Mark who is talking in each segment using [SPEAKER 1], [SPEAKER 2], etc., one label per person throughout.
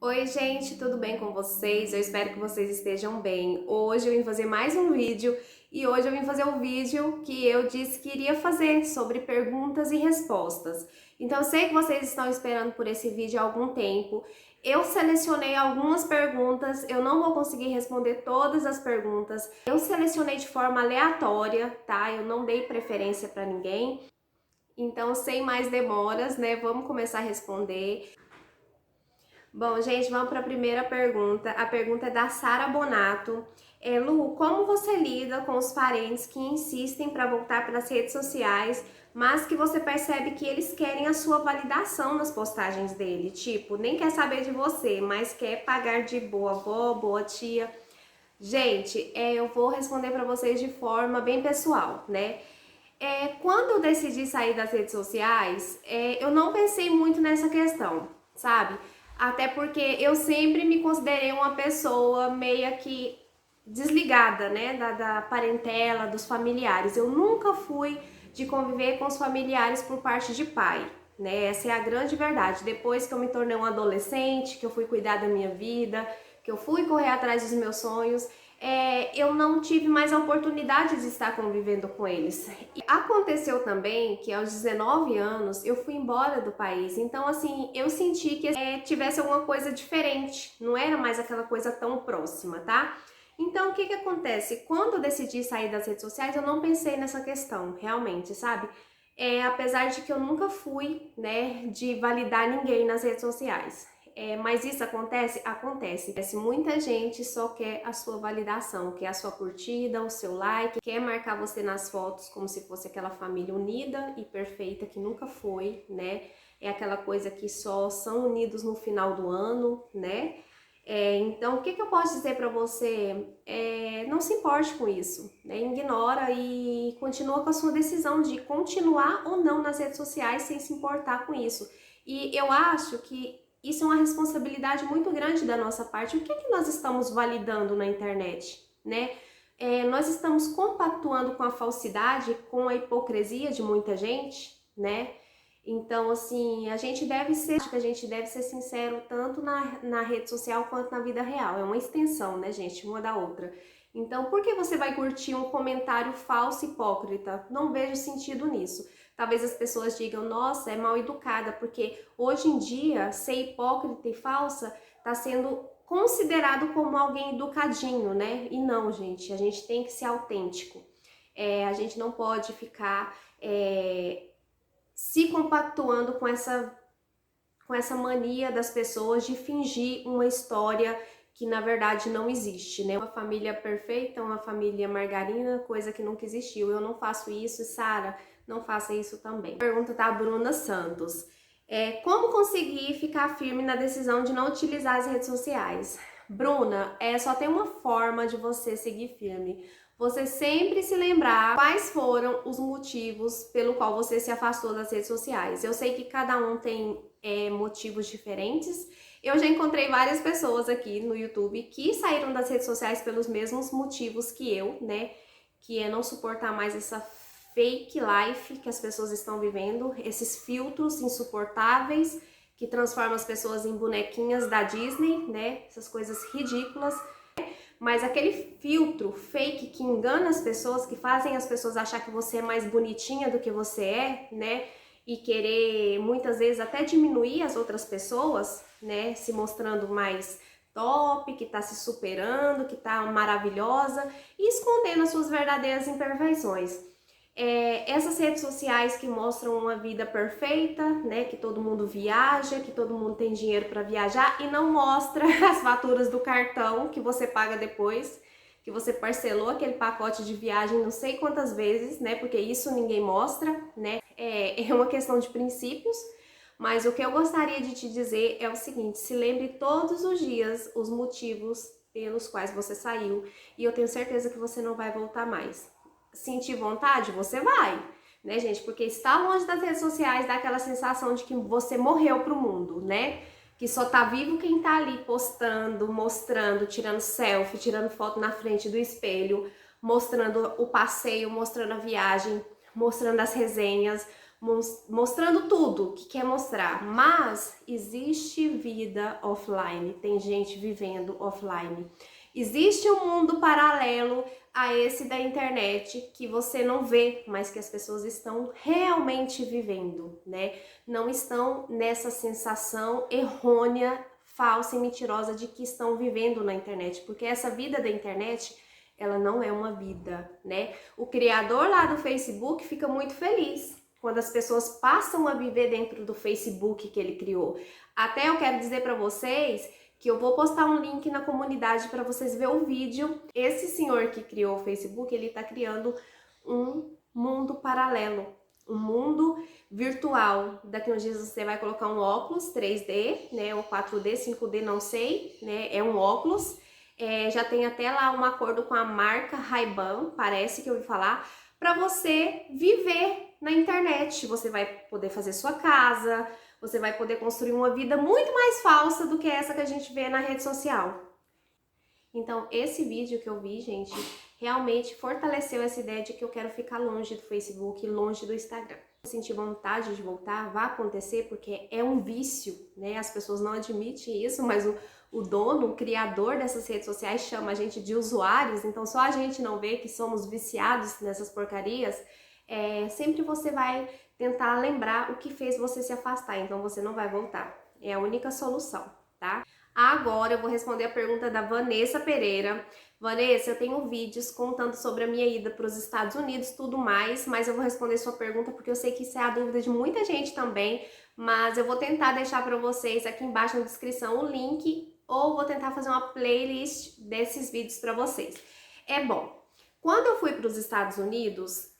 [SPEAKER 1] Oi gente, tudo bem com vocês? Eu espero que vocês estejam bem. Hoje eu vim fazer mais um vídeo e hoje eu vim fazer um vídeo que eu disse que iria fazer sobre perguntas e respostas. Então eu sei que vocês estão esperando por esse vídeo há algum tempo. Eu selecionei algumas perguntas, eu não vou conseguir responder todas as perguntas. Eu selecionei de forma aleatória, tá? Eu não dei preferência para ninguém. Então, sem mais demoras, né? Vamos começar a responder. Bom, gente, vamos para a primeira pergunta. A pergunta é da Sara Bonato. Lu, como você lida com os parentes que insistem para voltar para as redes sociais, mas que você percebe que eles querem a sua validação nas postagens dele? Tipo, nem quer saber de você, mas quer pagar de boa avó, boa tia. Gente, eu vou responder para vocês de forma bem pessoal, né? Quando eu decidi sair das redes sociais, eu não pensei muito nessa questão, sabe? Até porque eu sempre me considerei uma pessoa meio que desligada, né, da parentela, dos familiares. Eu nunca fui de conviver com os familiares por parte de pai, né? Essa é a grande verdade. Depois que eu me tornei um adolescente, que eu fui cuidar da minha vida, que eu fui correr atrás dos meus sonhos, eu não tive mais a oportunidade de estar convivendo com eles. E aconteceu também que aos 19 anos eu fui embora do país, então assim, eu senti que tivesse alguma coisa diferente, não era mais aquela coisa tão próxima, tá? Então o que que acontece? Quando eu decidi sair das redes sociais, eu não pensei nessa questão, realmente, sabe? Apesar de que eu nunca fui, né, de validar ninguém nas redes sociais. Mas isso acontece? Acontece. Muita gente só quer a sua validação, quer a sua curtida, o seu like, quer marcar você nas fotos como se fosse aquela família unida e perfeita que nunca foi, né? É aquela coisa que só são unidos no final do ano, né? Então, o que eu posso dizer para você? Não se importe com isso, né? Ignora e continua com a sua decisão de continuar ou não nas redes sociais sem se importar com isso. E eu acho que isso é uma responsabilidade muito grande da nossa parte. O que nós estamos validando na internet, né? Nós estamos compactuando com a falsidade, com a hipocrisia de muita gente, né? Então, assim, a gente deve ser sincero tanto na rede social quanto na vida real. É uma extensão, né, gente, uma da outra. Então, por que você vai curtir um comentário falso e hipócrita? Não vejo sentido nisso. Talvez as pessoas digam, nossa, é mal educada, porque hoje em dia ser hipócrita e falsa está sendo considerado como alguém educadinho, né? E não, gente, a gente tem que ser autêntico. A gente não pode ficar se compactuando com essa mania das pessoas de fingir uma história que na verdade não existe, né? Uma família perfeita, uma família margarina, coisa que nunca existiu. Eu não faço isso, e Sara, não faça isso também. Pergunta da Bruna Santos. Como conseguir ficar firme na decisão de não utilizar as redes sociais? Bruna, só tem uma forma de você seguir firme. Você sempre se lembrar quais foram os motivos pelo qual você se afastou das redes sociais. Eu sei que cada um tem motivos diferentes. Eu já encontrei várias pessoas aqui no YouTube que saíram das redes sociais pelos mesmos motivos que eu, né? Que é não suportar mais essa fake life que as pessoas estão vivendo, esses filtros insuportáveis que transformam as pessoas em bonequinhas da Disney, né? Essas coisas ridículas. Mas aquele filtro fake que engana as pessoas, que fazem as pessoas achar que você é mais bonitinha do que você é, né? E querer muitas vezes até diminuir as outras pessoas, né? Se mostrando mais top, que tá se superando, que tá maravilhosa e escondendo as suas verdadeiras imperfeições. Essas redes sociais que mostram uma vida perfeita, né, que todo mundo viaja, que todo mundo tem dinheiro para viajar e não mostra as faturas do cartão que você paga depois, que você parcelou aquele pacote de viagem não sei quantas vezes, né, porque isso ninguém mostra, né, é uma questão de princípios, mas o que eu gostaria de te dizer é o seguinte, se lembre todos os dias os motivos pelos quais você saiu e eu tenho certeza que você não vai voltar mais. Sentir vontade, você vai, né, gente? Porque estar longe das redes sociais dá aquela sensação de que você morreu pro mundo, né? Que só tá vivo quem tá ali postando, mostrando, tirando selfie, tirando foto na frente do espelho, mostrando o passeio, mostrando a viagem, mostrando as resenhas, mostrando tudo que quer mostrar, mas existe vida offline, tem gente vivendo offline. Existe um mundo paralelo a esse da internet que você não vê, mas que as pessoas estão realmente vivendo, né? Não estão nessa sensação errônea, falsa e mentirosa de que estão vivendo na internet, porque essa vida da internet, ela não é uma vida, né? O criador lá do Facebook fica muito feliz quando as pessoas passam a viver dentro do Facebook que ele criou. Até eu quero dizer para vocês que eu vou postar um link na comunidade para vocês verem o vídeo. Esse senhor que criou o Facebook, ele está criando um mundo paralelo, um mundo virtual. Daqui uns dias você vai colocar um óculos 3D, né, ou 4D, 5D, não sei, né, é um óculos. Já tem até lá um acordo com a marca Ray-Ban, parece que eu ouvi falar, para você viver na internet. Você vai poder fazer sua casa, você vai poder construir uma vida muito mais falsa do que essa que a gente vê na rede social. Então, esse vídeo que eu vi, gente, realmente fortaleceu essa ideia de que eu quero ficar longe do Facebook, longe do Instagram. Se sentir vontade de voltar, vai acontecer, porque é um vício, né? As pessoas não admitem isso, mas o dono, o criador dessas redes sociais chama a gente de usuários, então só a gente não vê que somos viciados nessas porcarias. Sempre você vai tentar lembrar o que fez você se afastar, então você não vai voltar. É a única solução, tá? Agora eu vou responder a pergunta da Vanessa Pereira. Vanessa, eu tenho vídeos contando sobre a minha ida para os Estados Unidos, tudo mais, mas eu vou responder sua pergunta porque eu sei que isso é a dúvida de muita gente também, mas eu vou tentar deixar para vocês aqui embaixo na descrição o link, ou vou tentar fazer uma playlist desses vídeos para vocês. Bom, quando eu fui para os Estados Unidos,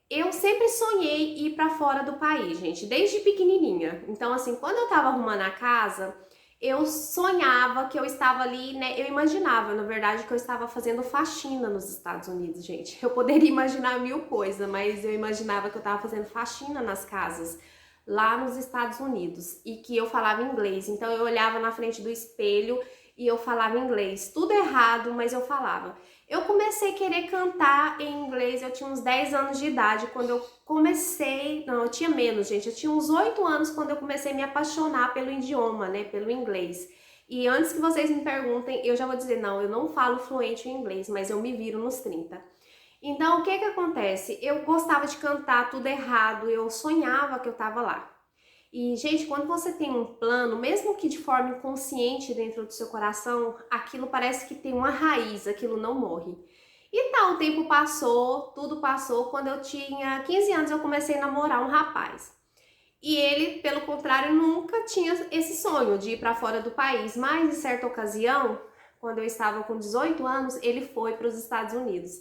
[SPEAKER 1] eu sempre sonhei ir para fora do país, gente, desde pequenininha. Então, assim, quando eu tava arrumando a casa, eu sonhava que eu estava ali, né? Eu imaginava, na verdade, que eu estava fazendo faxina nos Estados Unidos, gente. Eu poderia imaginar mil coisas, mas eu imaginava que eu estava fazendo faxina nas casas lá nos Estados Unidos e que eu falava inglês. Então eu olhava na frente do espelho e eu falava inglês. Tudo errado, mas eu falava. Eu comecei a querer cantar em inglês, eu tinha uns 10 anos de idade quando eu comecei, não, eu tinha menos, gente, eu tinha uns 8 anos quando eu comecei a me apaixonar pelo idioma, né, pelo inglês. E antes que vocês me perguntem, eu já vou dizer, não, eu não falo fluente em inglês, mas eu me viro nos 30. Então, o que que acontece? Eu gostava de cantar tudo errado, eu sonhava que eu tava lá. E, gente, quando você tem um plano, mesmo que de forma inconsciente dentro do seu coração, aquilo parece que tem uma raiz, aquilo não morre. E tal, o tempo passou, tudo passou. Quando eu tinha 15 anos, eu comecei a namorar um rapaz. E ele, pelo contrário, nunca tinha esse sonho de ir para fora do país. Mas, em certa ocasião, quando eu estava com 18 anos, ele foi para os Estados Unidos.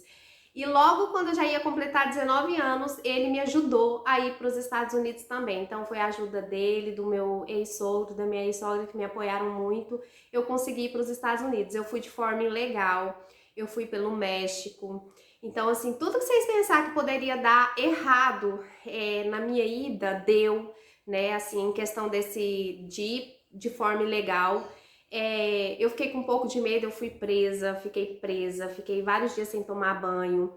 [SPEAKER 1] E logo quando eu já ia completar 19 anos, ele me ajudou a ir para os Estados Unidos também. Então foi a ajuda dele, do meu ex-sogro, da minha ex-sogra, que me apoiaram muito. Eu consegui ir para os Estados Unidos. Eu fui de forma ilegal, eu fui pelo México. Então, assim, tudo que vocês pensar que poderia dar errado na minha ida, deu, né? Assim, em questão de forma ilegal. Eu fiquei com um pouco de medo, eu fui presa, fiquei vários dias sem tomar banho.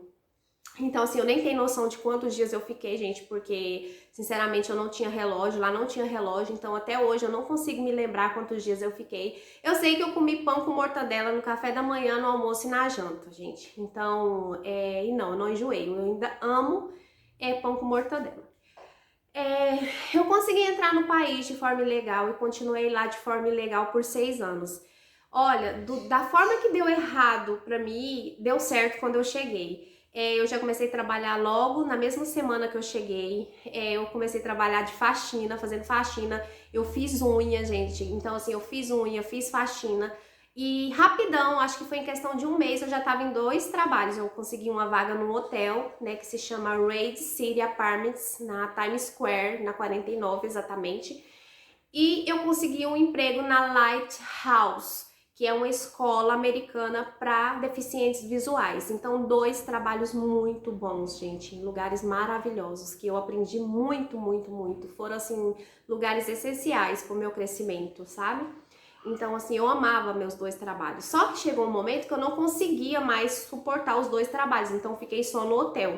[SPEAKER 1] Então, assim, eu nem tenho noção de quantos dias eu fiquei, gente, porque, sinceramente, eu não tinha relógio, lá não tinha relógio, então até hoje eu não consigo me lembrar quantos dias eu fiquei. Eu sei que eu comi pão com mortadela no café da manhã, no almoço e na janta, gente. Então, e não, eu não enjoei, eu ainda amo pão com mortadela. Eu consegui entrar no país de forma ilegal e continuei lá de forma ilegal por 6 anos. Olha, da forma que deu errado pra mim, deu certo quando eu cheguei. Eu já comecei a trabalhar logo na mesma semana que eu cheguei. Eu comecei a trabalhar de faxina, fazendo faxina. Eu fiz unha, gente. Então, assim, eu fiz unha, fiz faxina. E rapidão, acho que foi em questão de um mês, eu já estava em 2 trabalhos. Eu consegui uma vaga num hotel, né, que se chama Raid City Apartments, na Times Square, na 49 exatamente. E eu consegui um emprego na Lighthouse, que é uma escola americana para deficientes visuais. Então, 2 trabalhos muito bons, gente, em lugares maravilhosos, que eu aprendi muito, muito, muito. Foram, assim, lugares essenciais para o meu crescimento, sabe? Então, assim, eu amava meus 2 trabalhos. Só que chegou um momento que eu não conseguia mais suportar os 2 trabalhos, então fiquei só no hotel.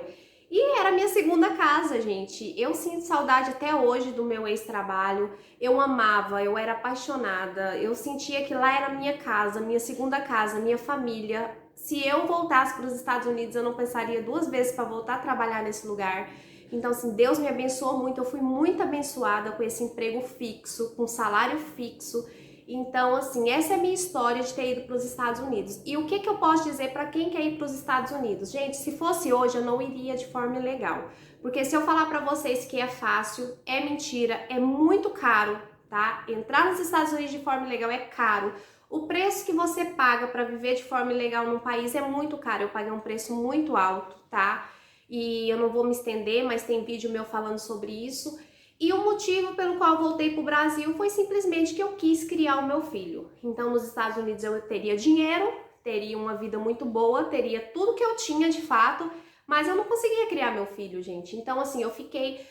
[SPEAKER 1] E era a minha segunda casa, gente. Eu sinto saudade até hoje do meu ex-trabalho. Eu amava, eu era apaixonada. Eu sentia que lá era minha casa, minha segunda casa, minha família. Se eu voltasse para os Estados Unidos, eu não pensaria duas vezes para voltar a trabalhar nesse lugar. Então, assim, Deus me abençoou muito. Eu fui muito abençoada com esse emprego fixo, com salário fixo. Então, assim, essa é a minha história de ter ido para os Estados Unidos. E o que que eu posso dizer para quem quer ir para os Estados Unidos? Gente, se fosse hoje, eu não iria de forma ilegal. Porque se eu falar para vocês que é fácil, é mentira, é muito caro, tá? Entrar nos Estados Unidos de forma ilegal é caro. O preço que você paga para viver de forma ilegal num país é muito caro. Eu paguei um preço muito alto, tá? E eu não vou me estender, mas tem vídeo meu falando sobre isso. E o motivo pelo qual eu voltei para o Brasil foi simplesmente que eu quis criar o meu filho. Então, nos Estados Unidos eu teria dinheiro, teria uma vida muito boa, teria tudo que eu tinha de fato, mas eu não conseguia criar meu filho, gente. Então, assim, eu fiquei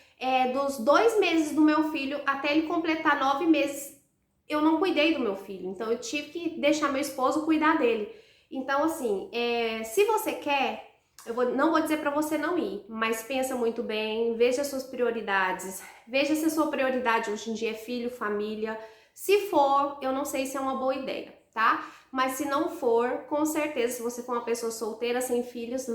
[SPEAKER 1] dos 2 meses do meu filho até ele completar 9 meses, eu não cuidei do meu filho. Então, eu tive que deixar meu esposo cuidar dele. Então, assim, se você quer, não vou dizer para você não ir, mas pensa muito bem, veja as suas prioridades, veja se a sua prioridade hoje em dia é filho, família. Se for, eu não sei se é uma boa ideia, tá? Mas se não for, com certeza, se você for uma pessoa solteira, sem filhos,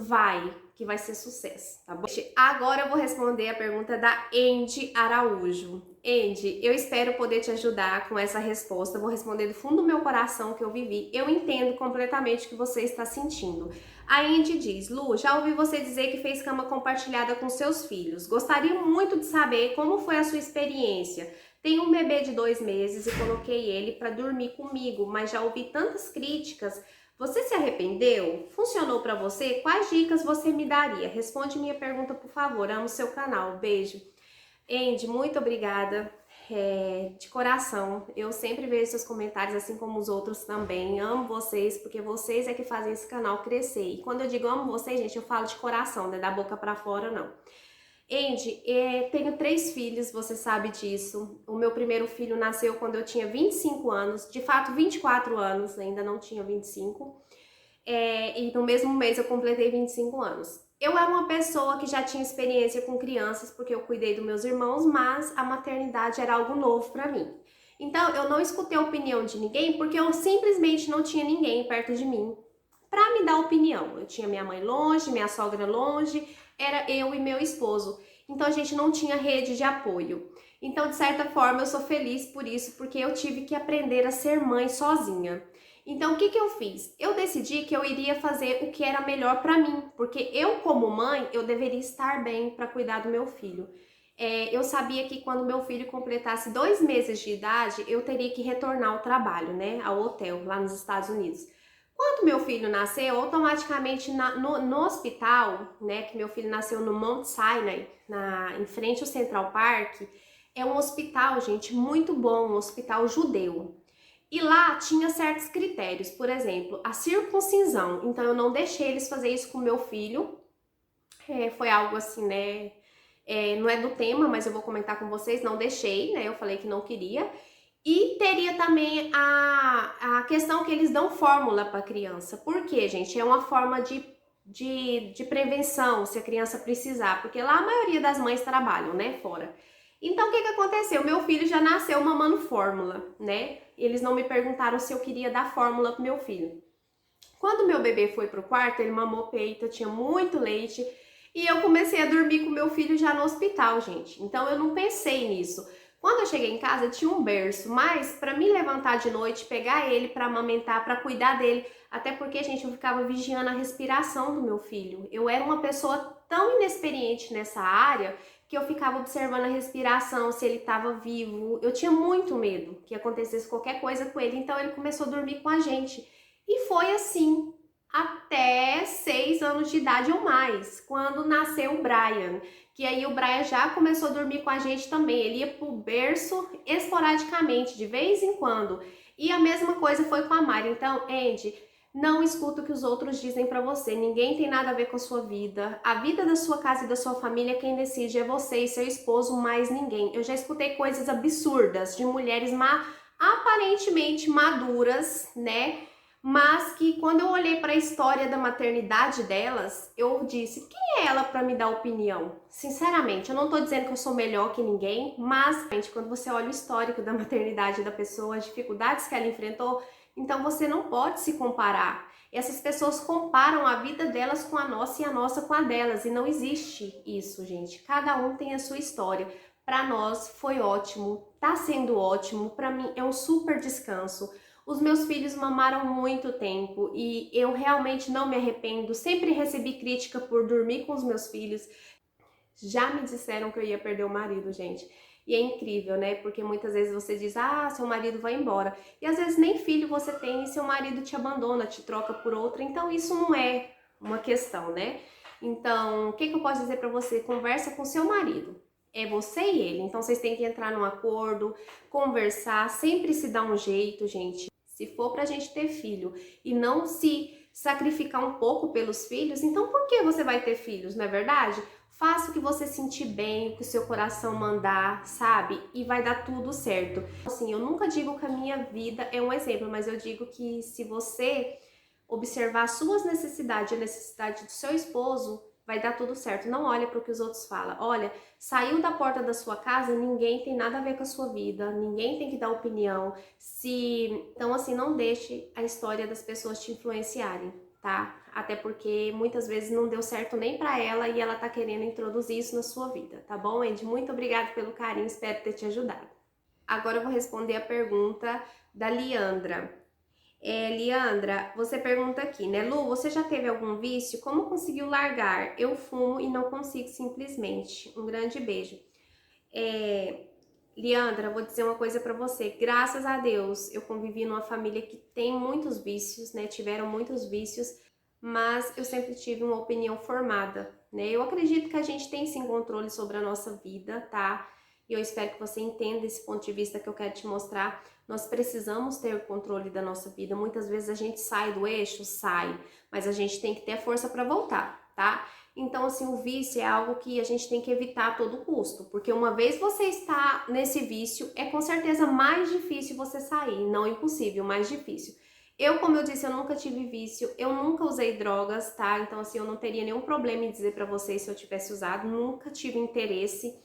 [SPEAKER 1] que vai ser sucesso, tá bom? Agora eu vou responder a pergunta da Andy Araújo. Andy, eu espero poder te ajudar com essa resposta. Eu vou responder do fundo do meu coração que eu vivi. Eu entendo completamente o que você está sentindo. A Andy diz: Lu, já ouvi você dizer que fez cama compartilhada com seus filhos. Gostaria muito de saber como foi a sua experiência. Tenho um bebê de 2 meses e coloquei ele para dormir comigo, mas já ouvi tantas críticas. Você se arrependeu? Funcionou para você? Quais dicas você me daria? Responde minha pergunta, por favor. Amo seu canal. Beijo. Andy, muito obrigada. De coração, eu sempre vejo seus comentários, assim como os outros também. Amo vocês, porque vocês é que fazem esse canal crescer. E quando eu digo amo vocês, gente, eu falo de coração, não é da boca pra fora, não. Andy, tenho 3 filhos, você sabe disso. O meu primeiro filho nasceu quando eu tinha 25 anos, de fato 24 anos, ainda não tinha 25. E no mesmo mês eu completei 25 anos. Eu era uma pessoa que já tinha experiência com crianças, porque eu cuidei dos meus irmãos, mas a maternidade era algo novo para mim. Então, eu não escutei a opinião de ninguém, porque eu simplesmente não tinha ninguém perto de mim para me dar opinião. Eu tinha minha mãe longe, minha sogra longe, era eu e meu esposo. Então, a gente não tinha rede de apoio. Então, de certa forma, eu sou feliz por isso, porque eu tive que aprender a ser mãe sozinha. Então, o que eu fiz? Eu decidi que eu iria fazer o que era melhor para mim, porque eu, como mãe, eu deveria estar bem para cuidar do meu filho. Eu sabia que quando meu filho completasse 2 meses de idade, eu teria que retornar ao trabalho, né, ao hotel, lá nos Estados Unidos. Quando meu filho nasceu, automaticamente no hospital, né, que meu filho nasceu no Mount Sinai, em frente ao Central Park, é um hospital, gente, muito bom, um hospital judeu. E lá tinha certos critérios, por exemplo, a circuncisão. Então eu não deixei eles fazer isso com meu filho. Foi algo assim, né? Não é do tema, mas eu vou comentar com vocês. Não deixei, né? Eu falei que não queria. E teria também a questão que eles dão fórmula para a criança. Por quê, gente? É uma forma de prevenção, se a criança precisar. Porque lá a maioria das mães trabalham, né? Fora. Então, o que aconteceu? Meu filho já nasceu mamando fórmula, né? Eles não me perguntaram se eu queria dar fórmula pro meu filho. Quando meu bebê foi pro quarto, ele mamou peito, tinha muito leite, e eu comecei a dormir com meu filho já no hospital, gente. Então, eu não pensei nisso. Quando eu cheguei em casa, tinha um berço, mas para me levantar de noite, pegar ele para amamentar, para cuidar dele, até porque, gente, eu ficava vigiando a respiração do meu filho. Eu era uma pessoa tão inexperiente nessa área que eu ficava observando a respiração, se ele estava vivo. Eu tinha muito medo que acontecesse qualquer coisa com ele, então ele começou a dormir com a gente. E foi assim até 6 anos de idade ou mais, quando nasceu o Brian. Que aí o Brian já começou a dormir com a gente também. Ele ia pro berço esporadicamente, de vez em quando. E a mesma coisa foi com a Mari. Então, Andy, não escuta o que os outros dizem pra você. Ninguém tem nada a ver com a sua vida. A vida da sua casa e da sua família, quem decide é você e seu esposo, mais ninguém. Eu já escutei coisas absurdas de mulheres aparentemente maduras, né? mas que quando eu olhei para a história da maternidade delas, eu disse, quem é ela para me dar opinião? Sinceramente, eu não tô dizendo que eu sou melhor que ninguém, mas quando você olha o histórico da maternidade da pessoa, as dificuldades que ela enfrentou, então você não pode se comparar. Essas pessoas comparam a vida delas com a nossa e a nossa com a delas, e não existe isso, gente. Cada um tem a sua história. Para nós foi ótimo, tá sendo ótimo, para mim é um super descanso. Os meus filhos mamaram muito tempo e eu realmente não me arrependo. Sempre recebi crítica por dormir com os meus filhos. Já me disseram que eu ia perder o marido, gente. E é incrível, né? Porque muitas vezes você diz, ah, seu marido vai embora. E às vezes nem filho você tem e seu marido te abandona, te troca por outra. Então isso não é uma questão, né? Então, o que eu posso dizer pra você? Conversa com seu marido. É você e ele. Então vocês têm que entrar num acordo, conversar, sempre se dar um jeito, gente. Se for pra gente ter filho e não se sacrificar um pouco pelos filhos, então por que você vai ter filhos, não é verdade? Faça o que você sentir bem, o que o seu coração mandar, sabe? E vai dar tudo certo. Assim, eu nunca digo que a minha vida é um exemplo, mas eu digo que se você observar as suas necessidades e a necessidade do seu esposo, vai dar tudo certo. Não olha para o que os outros falam. Olha, saiu da porta da sua casa, ninguém tem nada a ver com a sua vida, ninguém tem que dar opinião. Então assim, não deixe a história das pessoas te influenciarem, tá? Até porque muitas vezes não deu certo nem para ela e ela tá querendo introduzir isso na sua vida, tá bom, Ed? Muito obrigada pelo carinho, espero ter te ajudado. Agora eu vou responder a pergunta da Liandra. Liandra, você pergunta aqui, né? Lu, você já teve algum vício? Como conseguiu largar? Eu fumo e não consigo simplesmente. Um grande beijo. É, Liandra, vou dizer uma coisa pra você. Graças a Deus, eu convivi numa família que tem muitos vícios, né? Tiveram muitos vícios, mas eu sempre tive uma opinião formada, né? Eu acredito que a gente tem sim controle sobre a nossa vida, tá? E eu espero que você entenda esse ponto de vista que eu quero te mostrar. Nós precisamos ter o controle da nossa vida. Muitas vezes a gente sai do eixo, sai, mas a gente tem que ter força para voltar, tá? Então, assim, o vício é algo que a gente tem que evitar a todo custo, porque uma vez você está nesse vício, é com certeza mais difícil você sair, não impossível, mais difícil. Eu, como eu disse, eu nunca tive vício, eu nunca usei drogas, tá? Então, assim, eu não teria nenhum problema em dizer pra vocês se eu tivesse usado, nunca tive interesse,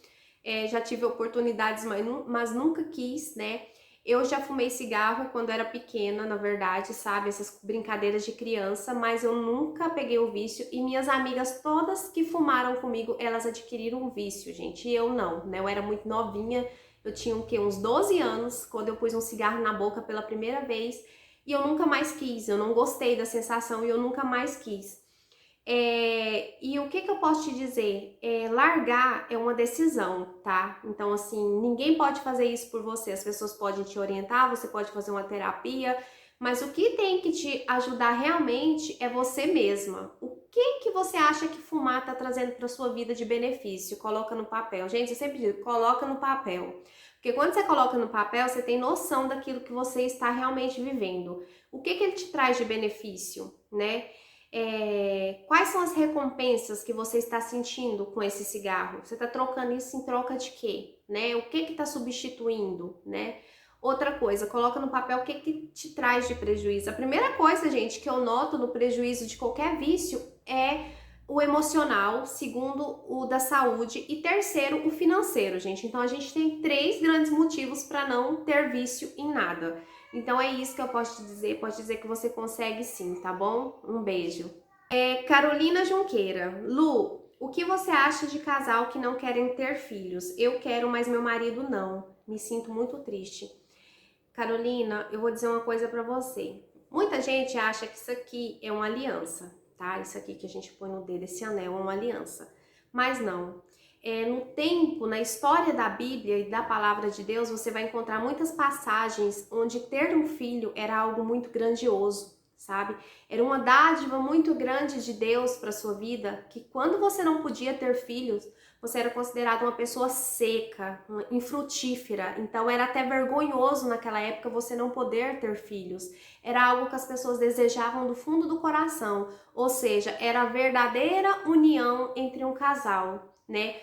[SPEAKER 1] já tive oportunidades, mas nunca quis, né? Eu já fumei cigarro quando era pequena, na verdade, sabe? Essas brincadeiras de criança, mas eu nunca peguei o vício. E minhas amigas, todas que fumaram comigo, elas adquiriram um vício, gente. E eu não, né? Eu era muito novinha, eu tinha o quê? Uns 12 anos, quando eu pus um cigarro na boca pela primeira vez. E eu nunca mais quis, eu não gostei da sensação e eu nunca mais quis. E o que eu posso te dizer? Largar é uma decisão, tá? Então, assim, ninguém pode fazer isso por você. As pessoas podem te orientar, você pode fazer uma terapia, mas o que tem que te ajudar realmente é você mesma. O que você acha que fumar tá trazendo para sua vida de benefício? Coloca no papel. Gente, eu sempre digo, coloca no papel. Porque quando você coloca no papel, você tem noção daquilo que você está realmente vivendo. O que ele te traz de benefício, né? Quais são as recompensas que você está sentindo com esse cigarro? Você está trocando isso em troca de quê? Né? O que está substituindo, né? Outra coisa, coloca no papel o que te traz de prejuízo. A primeira coisa, gente, que eu noto no prejuízo de qualquer vício é o emocional, segundo o da saúde e terceiro o financeiro, gente. Então a gente tem 3 grandes motivos para não ter vício em nada. Então é isso que eu posso te dizer, posso dizer que você consegue sim, tá bom? Um beijo. Carolina Junqueira, Lu, o que você acha de casal que não querem ter filhos? Eu quero, mas meu marido não. Me sinto muito triste. Carolina, eu vou dizer uma coisa pra você. Muita gente acha que isso aqui é uma aliança, tá? Isso aqui que a gente põe no dedo, esse anel é uma aliança. Mas não. No tempo, na história da Bíblia e da palavra de Deus, você vai encontrar muitas passagens onde ter um filho era algo muito grandioso, sabe? Era uma dádiva muito grande de Deus para sua vida, que quando você não podia ter filhos, você era considerado uma pessoa seca, infrutífera. Então era até vergonhoso naquela época você não poder ter filhos. Era algo que as pessoas desejavam do fundo do coração, ou seja, era a verdadeira união entre um casal, né?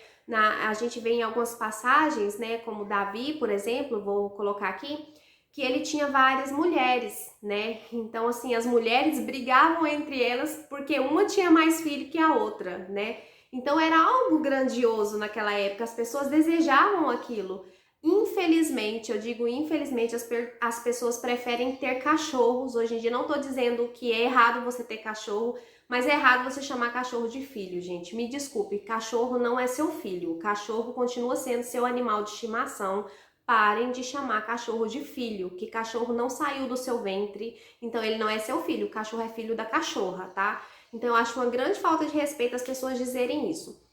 [SPEAKER 1] A gente vê em algumas passagens, né, como Davi, por exemplo, vou colocar aqui, que ele tinha várias mulheres, né? Então, assim, as mulheres brigavam entre elas porque uma tinha mais filho que a outra, né? Então, era algo grandioso naquela época, as pessoas desejavam aquilo. Infelizmente, eu digo infelizmente, as pessoas preferem ter cachorros. Hoje em dia, não tô dizendo que é errado você ter cachorro, mas é errado você chamar cachorro de filho, gente. Me desculpe, cachorro não é seu filho. O cachorro continua sendo seu animal de estimação. Parem de chamar cachorro de filho, que cachorro não saiu do seu ventre, então ele não é seu filho, o cachorro é filho da cachorra, tá? Então eu acho uma grande falta de respeito as pessoas dizerem isso.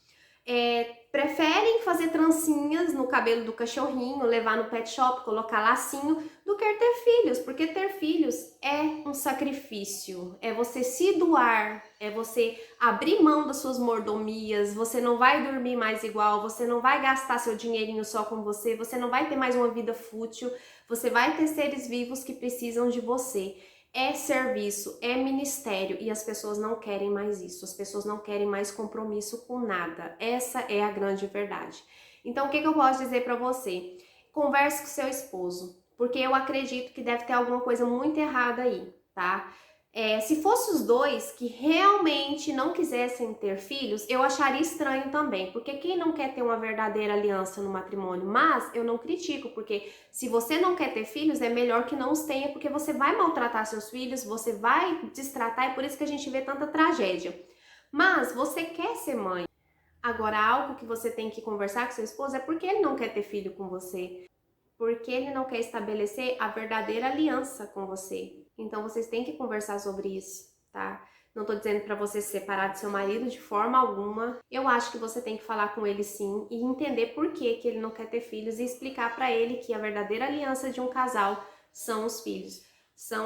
[SPEAKER 1] Preferem fazer trancinhas no cabelo do cachorrinho, levar no pet shop, colocar lacinho, do que ter filhos, porque ter filhos é um sacrifício, é você se doar, é você abrir mão das suas mordomias, você não vai dormir mais igual, você não vai gastar seu dinheirinho só com você não vai ter mais uma vida fútil, você vai ter seres vivos que precisam de você. É serviço, é ministério e as pessoas não querem mais isso, as pessoas não querem mais compromisso com nada. Essa é a grande verdade. Então, o que eu posso dizer para você? Converse com seu esposo, porque eu acredito que deve ter alguma coisa muito errada aí, tá? Se fosse os dois que realmente não quisessem ter filhos, eu acharia estranho também, porque quem não quer ter uma verdadeira aliança no matrimônio? Mas eu não critico, porque se você não quer ter filhos, é melhor que não os tenha, porque você vai maltratar seus filhos, você vai destratar, é por isso que a gente vê tanta tragédia. Mas você quer ser mãe. Agora, algo que você tem que conversar com seu esposo é porque ele não quer ter filho com você, porque ele não quer estabelecer a verdadeira aliança com você. Então vocês têm que conversar sobre isso, tá? Não tô dizendo para você se separar do seu marido de forma alguma. Eu acho que você tem que falar com ele sim e entender por que ele não quer ter filhos e explicar para ele que a verdadeira aliança de um casal são os filhos.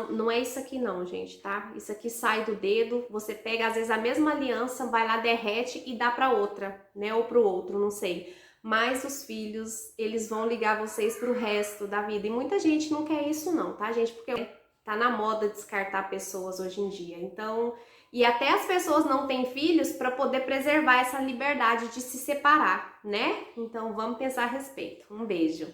[SPEAKER 1] Não é isso aqui não, gente, tá? Isso aqui sai do dedo, você pega às vezes a mesma aliança, vai lá, derrete e dá para outra, né? Ou pro outro, não sei. Mas os filhos, eles vão ligar vocês pro resto da vida. E muita gente não quer isso não, tá, gente? Porque tá na moda descartar pessoas hoje em dia. Então, e até as pessoas não têm filhos para poder preservar essa liberdade de se separar, né? Então, vamos pensar a respeito. Um beijo.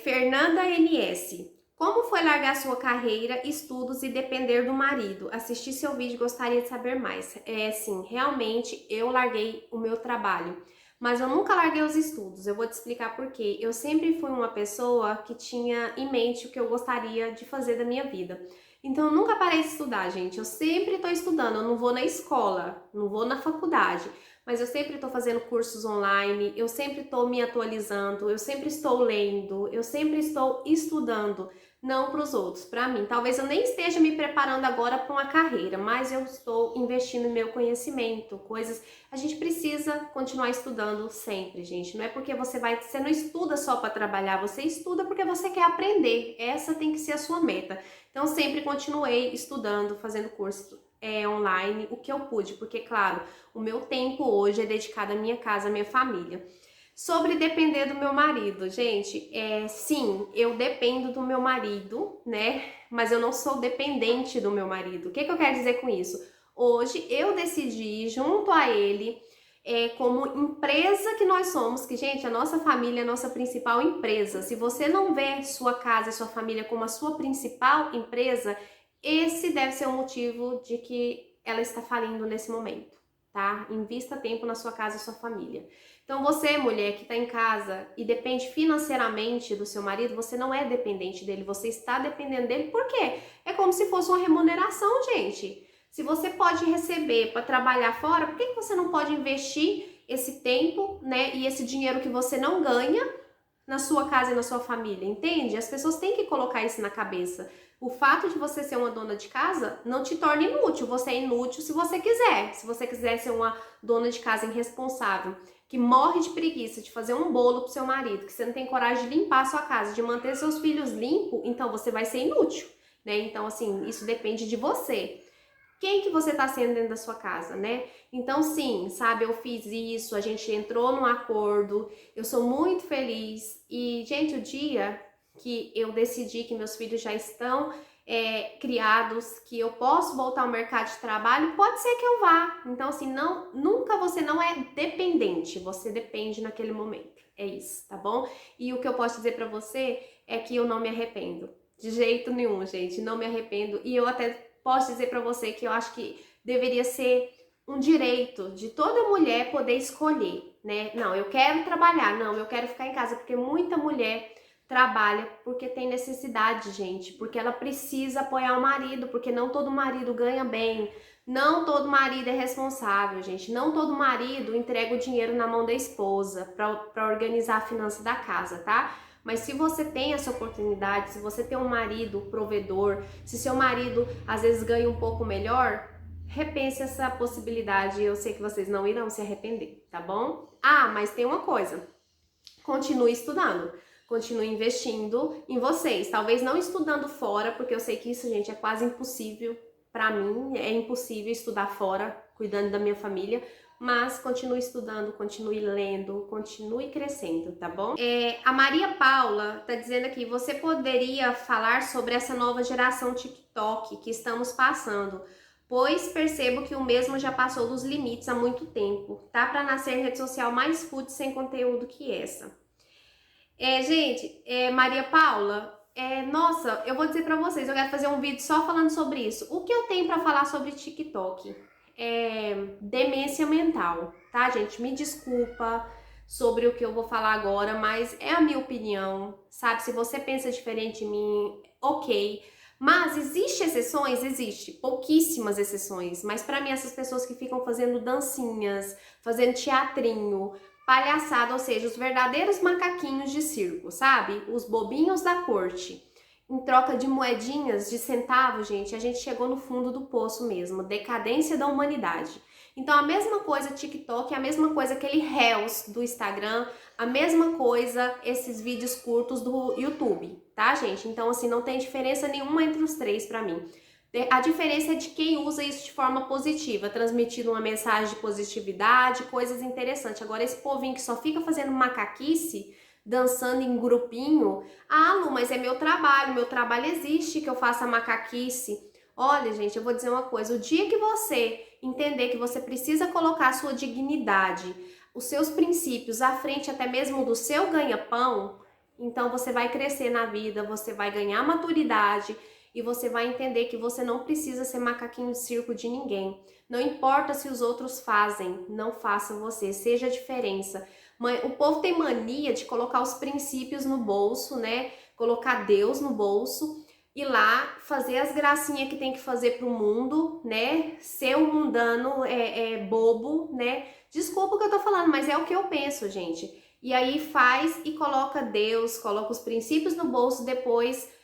[SPEAKER 1] Fernanda NS. Como foi largar sua carreira, estudos e depender do marido? Assisti seu vídeo e gostaria de saber mais. Sim, realmente eu larguei o meu trabalho, mas eu nunca larguei os estudos. Eu vou te explicar por quê. Eu sempre fui uma pessoa que tinha em mente o que eu gostaria de fazer da minha vida. Então eu nunca parei de estudar, gente. Eu sempre estou estudando. Eu não vou na escola, não vou na faculdade, mas eu sempre estou fazendo cursos online, eu sempre estou me atualizando, eu sempre estou lendo, eu sempre estou estudando, não para os outros, para mim. Talvez eu nem esteja me preparando agora para uma carreira, mas eu estou investindo em meu conhecimento, coisas. A gente precisa continuar estudando sempre, gente. Não é porque você não estuda só para trabalhar, você estuda porque você quer aprender. Essa tem que ser a sua meta. Então sempre continuei estudando, fazendo curso online, o que eu pude, porque claro, o meu tempo hoje é dedicado à minha casa, à minha família. Sobre depender do meu marido, gente, sim, eu dependo do meu marido, né? Mas eu não sou dependente do meu marido. O que eu quero dizer com isso? Hoje eu decidi, junto a ele, como empresa que nós somos, que, gente, a nossa família é a nossa principal empresa. Se você não vê sua casa e sua família como a sua principal empresa, esse deve ser o motivo de que ela está falindo nesse momento, tá? Invista tempo na sua casa e sua família. Então você, mulher que está em casa e depende financeiramente do seu marido, você não é dependente dele, você está dependendo dele. Por quê? É como se fosse uma remuneração, gente. Se você pode receber para trabalhar fora, por que você não pode investir esse tempo, né, e esse dinheiro que você não ganha na sua casa e na sua família, entende? As pessoas têm que colocar isso na cabeça. O fato de você ser uma dona de casa não te torna inútil. Você é inútil se você quiser. Se você quiser ser uma dona de casa irresponsável, que morre de preguiça de fazer um bolo pro seu marido, que você não tem coragem de limpar a sua casa, de manter seus filhos limpos, então você vai ser inútil, né? Então, assim, isso depende de você. Quem que você tá sendo dentro da sua casa, né? Então, sim, sabe, eu fiz isso, a gente entrou num acordo, eu sou muito feliz. E, gente, o dia que eu decidi que meus filhos já estão criados, que eu posso voltar ao mercado de trabalho, pode ser que eu vá. Então, assim, nunca você não é dependente, você depende naquele momento. É isso, tá bom? E o que eu posso dizer pra você é que eu não me arrependo. De jeito nenhum, gente, não me arrependo. E eu até posso dizer pra você que eu acho que deveria ser um direito de toda mulher poder escolher, né? Não, eu quero trabalhar, não, eu quero ficar em casa, porque muita mulher trabalha porque tem necessidade, gente, porque ela precisa apoiar o marido, porque não todo marido ganha bem, não todo marido é responsável, gente, não todo marido entrega o dinheiro na mão da esposa para organizar a finança da casa, tá? Mas se você tem essa oportunidade, se você tem um marido provedor, se seu marido às vezes ganha um pouco melhor, repense essa possibilidade. Eu sei que vocês não irão se arrepender, tá bom? Ah, mas tem uma coisa. Continue estudando. Continue investindo em vocês. Talvez não estudando fora, porque eu sei que isso, gente, é quase impossível. Pra mim, é impossível estudar fora, cuidando da minha família. Mas continue estudando, continue lendo, continue crescendo, tá bom? A Maria Paula tá dizendo aqui, você poderia falar sobre essa nova geração TikTok que estamos passando? Pois percebo que o mesmo já passou dos limites há muito tempo. Tá para nascer rede social mais fútil sem conteúdo que essa. Gente, Maria Paula, nossa, eu vou dizer pra vocês, eu quero fazer um vídeo só falando sobre isso. O que eu tenho pra falar sobre TikTok? Demência mental, tá, gente? Me desculpa sobre o que eu vou falar agora, mas é a minha opinião, sabe? Se você pensa diferente de mim, ok. Mas existe exceções? Existe, pouquíssimas exceções. Mas pra mim, essas pessoas que ficam fazendo dancinhas, fazendo teatrinho, palhaçada, ou seja, os verdadeiros macaquinhos de circo, sabe? Os bobinhos da corte. Em troca de moedinhas, de centavos, gente, a gente chegou no fundo do poço mesmo. Decadência da humanidade. Então, a mesma coisa TikTok, a mesma coisa aquele Reels do Instagram, a mesma coisa esses vídeos curtos do YouTube, tá, gente? Então, assim, não tem diferença nenhuma entre os três pra mim. A diferença é de quem usa isso de forma positiva, transmitindo uma mensagem de positividade, coisas interessantes. Agora, esse povinho que só fica fazendo macaquice, dançando em grupinho, Lu, mas é meu trabalho existe que eu faça macaquice. Olha, gente, eu vou dizer uma coisa, o dia que você entender que você precisa colocar a sua dignidade, os seus princípios à frente até mesmo do seu ganha-pão, então você vai crescer na vida, você vai ganhar maturidade, e você vai entender que você não precisa ser macaquinho de circo de ninguém. Não importa se os outros fazem, não faça você, seja a diferença. O povo tem mania de colocar os princípios no bolso, né? Colocar Deus no bolso e lá fazer as gracinhas que tem que fazer pro mundo, né? Ser um mundano bobo, né? Desculpa o que eu tô falando, mas é o que eu penso, gente. E aí faz e coloca Deus, coloca os princípios no bolso, depois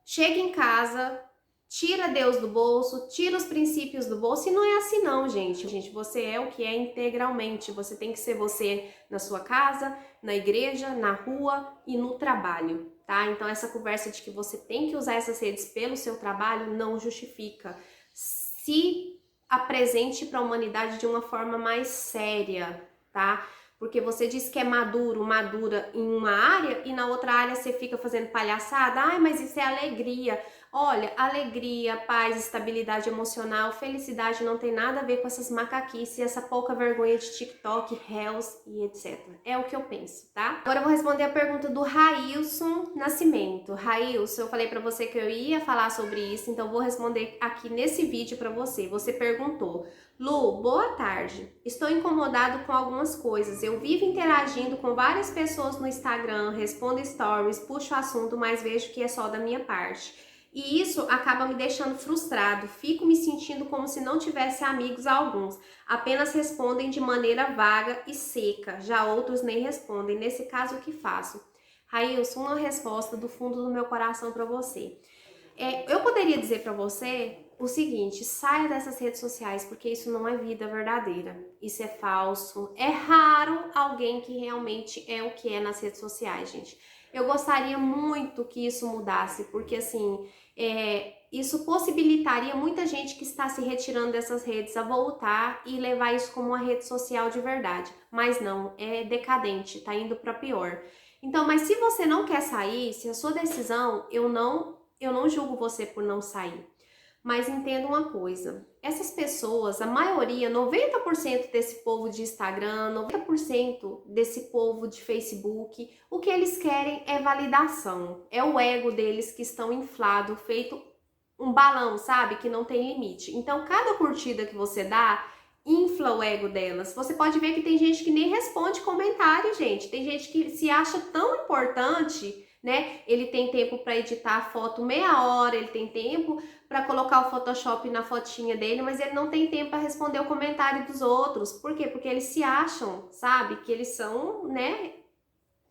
[SPEAKER 1] chega em casa, tira Deus do bolso, tira os princípios do bolso, e não é assim não, gente. Gente, você é o que é integralmente, você tem que ser você na sua casa, na igreja, na rua e no trabalho, tá? Então essa conversa de que você tem que usar essas redes pelo seu trabalho não justifica. Se apresente para a humanidade de uma forma mais séria, tá? Porque você diz que é maduro, madura em uma área e na outra área você fica fazendo palhaçada. Ai, mas isso é alegria. Olha, alegria, paz, estabilidade emocional, felicidade não tem nada a ver com essas macaquices, essa pouca vergonha de TikTok, Reels e etc. É o que eu penso, tá? Agora eu vou responder a pergunta do Railson Nascimento. Railson, eu falei pra você que eu ia falar sobre isso, então vou responder aqui nesse vídeo pra você. Você perguntou: Lu, boa tarde. Estou incomodado com algumas coisas. Eu vivo interagindo com várias pessoas no Instagram, respondo stories, puxo assunto, mas vejo que é só da minha parte. E isso acaba me deixando frustrado. Fico me sentindo como se não tivesse amigos alguns. Apenas respondem de maneira vaga e seca. Já outros nem respondem. Nesse caso, o que faço? Railson, uma resposta do fundo do meu coração para você. Eu poderia dizer para você o seguinte: saia dessas redes sociais, porque isso não é vida verdadeira, isso é falso. É raro alguém que realmente é o que é nas redes sociais, gente. Eu gostaria muito que isso mudasse, porque assim, isso possibilitaria muita gente que está se retirando dessas redes a voltar e levar isso como uma rede social de verdade. Mas não, é decadente, tá indo para pior. Então, mas se você não quer sair, se a sua decisão, eu não julgo você por não sair. Mas entenda uma coisa, essas pessoas, a maioria, 90% desse povo de Instagram, 90% desse povo de Facebook, o que eles querem é validação. É o ego deles que estão inflado, feito um balão, sabe? Que não tem limite. Então, cada curtida que você dá, infla o ego delas. Você pode ver que tem gente que nem responde comentário, gente. Tem gente que se acha tão importante, né? Ele tem tempo para editar a foto meia hora, ele tem tempo para colocar o Photoshop na fotinha dele, mas ele não tem tempo para responder o comentário dos outros. Por quê? Porque eles se acham, sabe? Que eles são, né?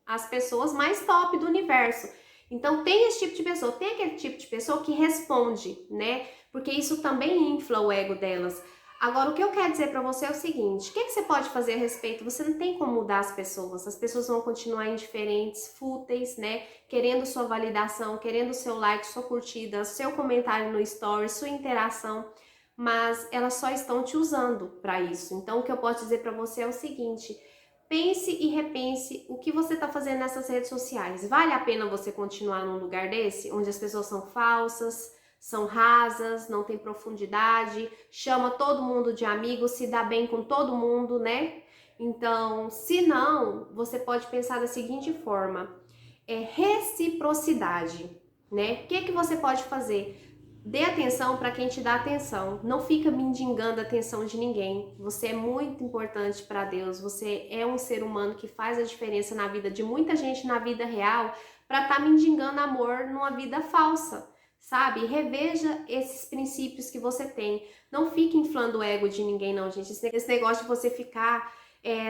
[SPEAKER 1] As pessoas mais top do universo. Então tem esse tipo de pessoa, tem aquele tipo de pessoa que responde, né? Porque isso também infla o ego delas. Agora, o que eu quero dizer pra você é o seguinte, o que você pode fazer a respeito? Você não tem como mudar as pessoas vão continuar indiferentes, fúteis, né? Querendo sua validação, querendo seu like, sua curtida, seu comentário no story, sua interação, mas elas só estão te usando para isso. Então, o que eu posso dizer pra você é o seguinte, pense e repense o que você está fazendo nessas redes sociais. Vale a pena você continuar num lugar desse, onde as pessoas são falsas, são rasas, não tem profundidade, chama todo mundo de amigo, se dá bem com todo mundo, né? Então, se não, você pode pensar da seguinte forma, reciprocidade, né? O que você pode fazer? Dê atenção para quem te dá atenção. Não fica mendigando a atenção de ninguém. Você é muito importante para Deus. Você é um ser humano que faz a diferença na vida de muita gente na vida real para estar mendigando amor numa vida falsa, sabe? Reveja esses princípios que você tem. Não fique inflando o ego de ninguém, não, gente. Esse negócio de você ficar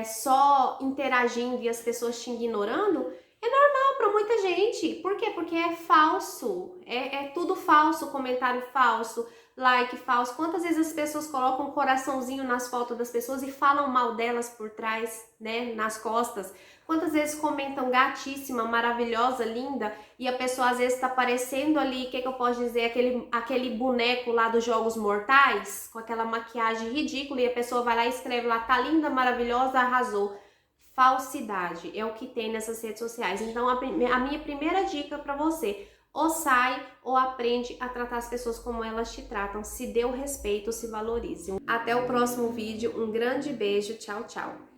[SPEAKER 1] só interagindo e as pessoas te ignorando é normal para muita gente. Por quê? Porque é falso. É tudo falso, comentário falso, like falso. Quantas vezes as pessoas colocam um coraçãozinho nas fotos das pessoas e falam mal delas por trás, né? Nas costas. Quantas vezes comentam gatíssima, maravilhosa, linda, e a pessoa às vezes tá parecendo ali, o que eu posso dizer, aquele boneco lá dos Jogos Mortais, com aquela maquiagem ridícula, e a pessoa vai lá e escreve lá, tá linda, maravilhosa, arrasou. Falsidade é o que tem nessas redes sociais. Então, a minha primeira dica para você, ou sai ou aprende a tratar as pessoas como elas te tratam, se dê o respeito, se valorize. Até o próximo vídeo, um grande beijo, tchau, tchau.